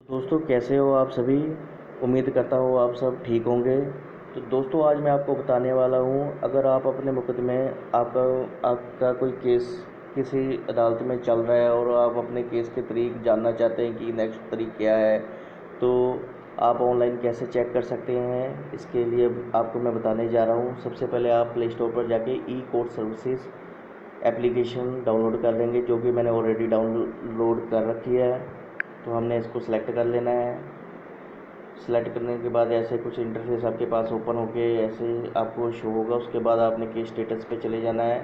दोस्तों कैसे हो आप सभी। उम्मीद करता हूँ आप सब ठीक होंगे। तो दोस्तों आज मैं आपको बताने वाला हूँ, अगर आप अपने मुकदमे आपका आपका कोई केस किसी अदालत में चल रहा है और आप अपने केस की तारीख जानना चाहते हैं कि नेक्स्ट तारीख क्या है, तो आप ऑनलाइन कैसे चेक कर सकते हैं, इसके लिए आपको मैं बताने जा रहा हूँ। सबसे पहले आप प्ले स्टोर पर जाके ई कोर्ट सर्विसेज एप्लीकेशन डाउनलोड कर लेंगे, जो कि मैंने ऑलरेडी डाउनलोड कर रखी है। तो हमने इसको सेलेक्ट कर लेना है। सेलेक्ट करने के बाद ऐसे कुछ इंटरफेस आपके पास ओपन होके ऐसे आपको शो होगा। उसके बाद आपने केस स्टेटस पे चले जाना है।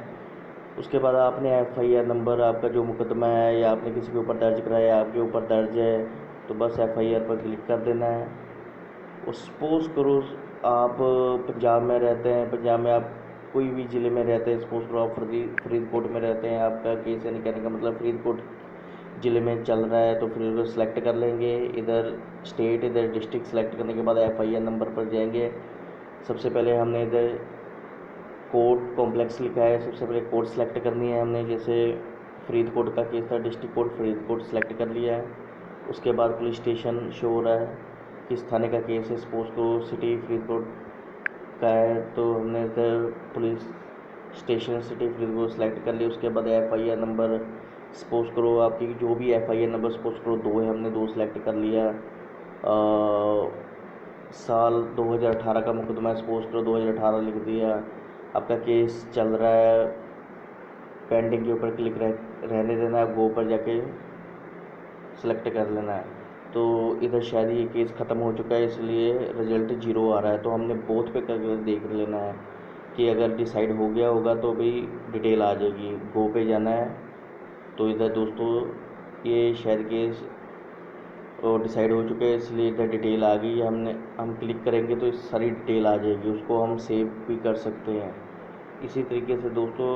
उसके बाद आपने एफआईआर नंबर, आपका जो मुकदमा है या आपने किसी के ऊपर दर्ज कराया आपके ऊपर दर्ज है, तो बस एफआईआर पर क्लिक कर देना है। और सपोज़ करो आप पंजाब में रहते हैं, पंजाब में आप कोई भी ज़िले में रहते हैं, सपोज़ करो आप फरीदकोट में रहते हैं, आपका केस यानी कहने का मतलब फरीदकोट ज़िले में चल रहा है, तो फिर उसको सेलेक्ट कर लेंगे। इधर स्टेट, इधर डिस्ट्रिक्ट सेलेक्ट करने के बाद एफआईआर नंबर पर जाएंगे। सबसे पहले हमने इधर कोर्ट कॉम्प्लेक्स लिखा है, सबसे पहले कोर्ट सेलेक्ट करनी है हमने। जैसे फरीदकोट का केस था, डिस्ट्रिक्ट कोर्ट फरीदकोट सेलेक्ट कर लिया है। उसके बाद पुलिस स्टेशन शो हो रहा है किस थाने का केस है। सपोज को सिटी फरीदकोट का है, तो हमने इधर police station city Faridkot select कर लिया। उसके बाद एफआईआर नंबर, सपोज करो आपकी जो भी एफआईआर नंबर, सपोज करो 2 है, हमने 2 सेलेक्ट कर लिया। साल 2018 का मुकदमा है, सपोज करो 2018 लिख दिया। आपका केस चल रहा है, पेंडिंग के ऊपर क्लिक रहने देना है, गो पर जाके सेलेक्ट कर लेना है। तो इधर शायद ये केस ख़त्म हो चुका है, इसलिए रिजल्ट 0 आ रहा है। तो हमने बोथ पे करके देख लेना है कि अगर डिसाइड हो गया होगा तो भी डिटेल आ जाएगी, गो पे जाना है। तो इधर दोस्तों ये शायद केस और डिसाइड हो चुके हैं, इसलिए इधर डिटेल आ गई। हम क्लिक करेंगे तो इस सारी डिटेल आ जाएगी, उसको हम सेव भी कर सकते हैं। इसी तरीके से दोस्तों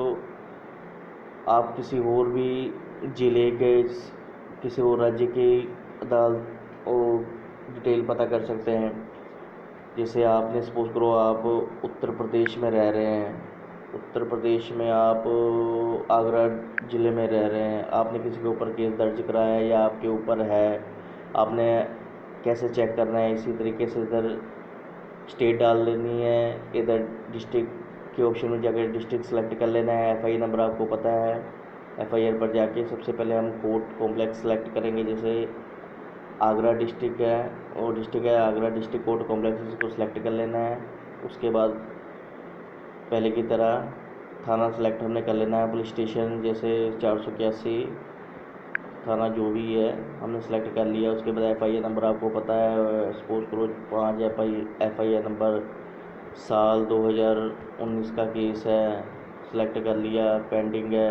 आप किसी और भी ज़िले के, किसी और राज्य की अदालत और डिटेल पता कर सकते हैं। जैसे आपने सपोज़ करो आप उत्तर प्रदेश में रह रहे हैं, उत्तर प्रदेश में आप आगरा ज़िले में रह रहे हैं, आपने किसी के ऊपर केस दर्ज कराया है या आपके ऊपर है, आपने कैसे चेक करना है। इसी तरीके से इधर स्टेट डाल लेनी है, इधर डिस्ट्रिक्ट के ऑप्शन में जाकर डिस्ट्रिक्ट सेलेक्ट कर लेना है। एफआईआर नंबर आपको पता है, एफआईआर पर जाके सबसे पहले हम कोर्ट कॉम्प्लेक्स सेलेक्ट करेंगे। जैसे आगरा डिस्ट्रिक्ट है और डिस्ट्रिक्ट है आगरा, डिस्ट्रिक्ट कोर्ट कॉम्प्लेक्स, इसको सेलेक्ट कर लेना है। उसके बाद पहले की तरह थाना सेलेक्ट हमने कर लेना है, पुलिस स्टेशन जैसे 481 थाना जो भी है हमने सेलेक्ट कर लिया। उसके बाद एफआईआर नंबर आपको पता है, सपोज करो 5 एफआईआर नंबर, साल 2019 का केस है, सेलेक्ट कर लिया, पेंडिंग है,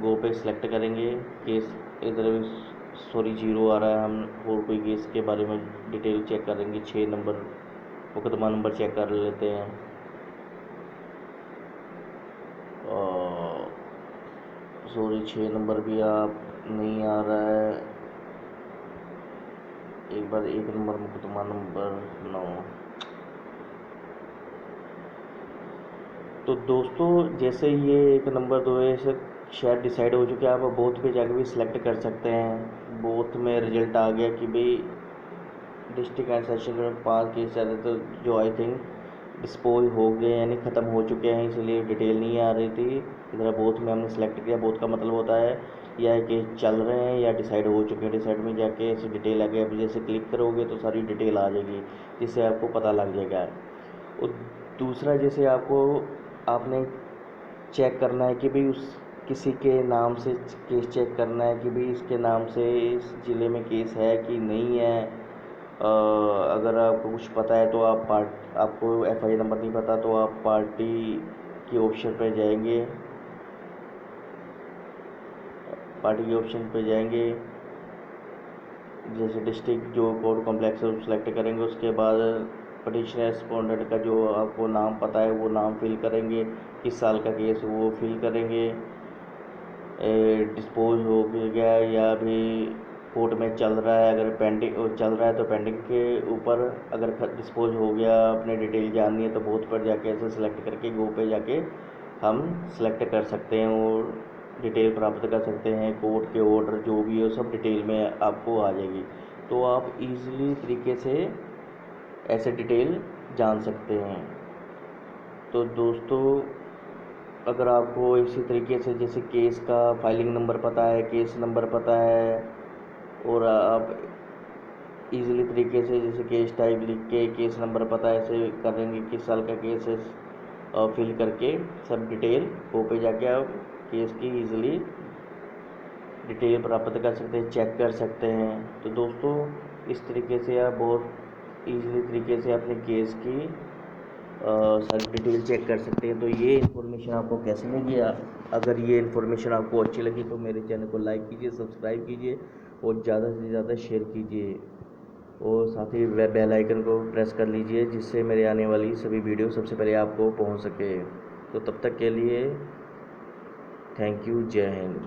गो पे सेलेक्ट करेंगे। केस इधर सॉरी 0 आ रहा है, हम और कोई केस के बारे में डिटेल चेक करेंगे। 6 नंबर मुकदमा नंबर चेक कर लेते हैं। सॉरी 6 नंबर भी आप नहीं आ रहा है, एक बार 1 नंबर मुकदमा नंबर 9। तो दोस्तों जैसे ये 1 नंबर 2 ऐसे शायद डिसाइड हो चुके हैं, आप बोथ पे जाके भी सिलेक्ट कर सकते हैं। बोथ में रिजल्ट आ गया कि भाई डिस्ट्रिक्ट एंड सेशन में 5 केस चल रहे, तो जो आई थिंक डिस्पोज हो गए यानी ख़त्म हो चुके हैं, इसलिए डिटेल नहीं आ रही थी। इधर बोथ में हमने सेलेक्ट किया। बोथ का मतलब होता है या केस चल रहे हैं या डिसाइड हो चुके हैं। डिसाइड में जाके ऐसे डिटेल आ गई, अब जैसे क्लिक करोगे तो सारी डिटेल आ जाएगी, जिससे आपको पता लग जाएगा। और दूसरा जैसे आपने चेक करना है कि भाई उस किसी के नाम से केस चेक करना है कि भाई इसके नाम से इस ज़िले में केस है कि नहीं है। अगर आपको कुछ पता है तो आपको एफआईआर नंबर नहीं पता तो आप पार्टी के ऑप्शन पे जाएंगे, पार्टी के ऑप्शन पे जाएंगे। जैसे डिस्ट्रिक्ट जो कोर्ट कॉम्प्लेक्स है वो सेलेक्ट करेंगे। उसके बाद पटिशनर रिस्पोंडेंट का जो आपको नाम पता है वो नाम फिल करेंगे, किस साल का केस वो फिल करेंगे। डिस्पोज हो गया या भी कोर्ट में चल रहा है, अगर पेंडिंग चल रहा है तो पेंडिंग के ऊपर, अगर डिस्पोज हो गया, अपने डिटेल जाननी है तो बोथ पर जाके ऐसे सेलेक्ट करके गो पे जाके हम सेलेक्ट कर सकते हैं और डिटेल प्राप्त कर सकते हैं। कोर्ट के ऑर्डर जो भी हो सब डिटेल में आपको आ जाएगी। तो आप इजीली तरीके से ऐसे डिटेल जान सकते हैं। तो दोस्तों, अगर आपको इसी तरीके से जैसे केस का फाइलिंग नंबर पता है, केस नंबर पता है, और आप इजीली तरीके से जैसे केस टाइप लिख के केस नंबर पता है ऐसे करेंगे, किस साल का केस है, फिल करके सब डिटेल वो पे जाके आप केस की इजीली डिटेल प्राप्त कर सकते हैं, चेक कर सकते हैं। तो दोस्तों, इस तरीके से आप बहुत इजीली तरीके से अपने केस की सारी डिटेल चेक कर सकते हैं। तो ये इन्फॉर्मेशन आपको कैसी लगी? अगर ये इन्फॉर्मेशन आपको अच्छी लगी तो मेरे चैनल को लाइक कीजिए, सब्सक्राइब कीजिए और ज़्यादा से ज़्यादा शेयर कीजिए, और साथ ही बेल आइकन को प्रेस कर लीजिए, जिससे मेरे आने वाली सभी वीडियो सबसे पहले आपको पहुंच सके। तो तब तक के लिए थैंक यू, जय हिंद।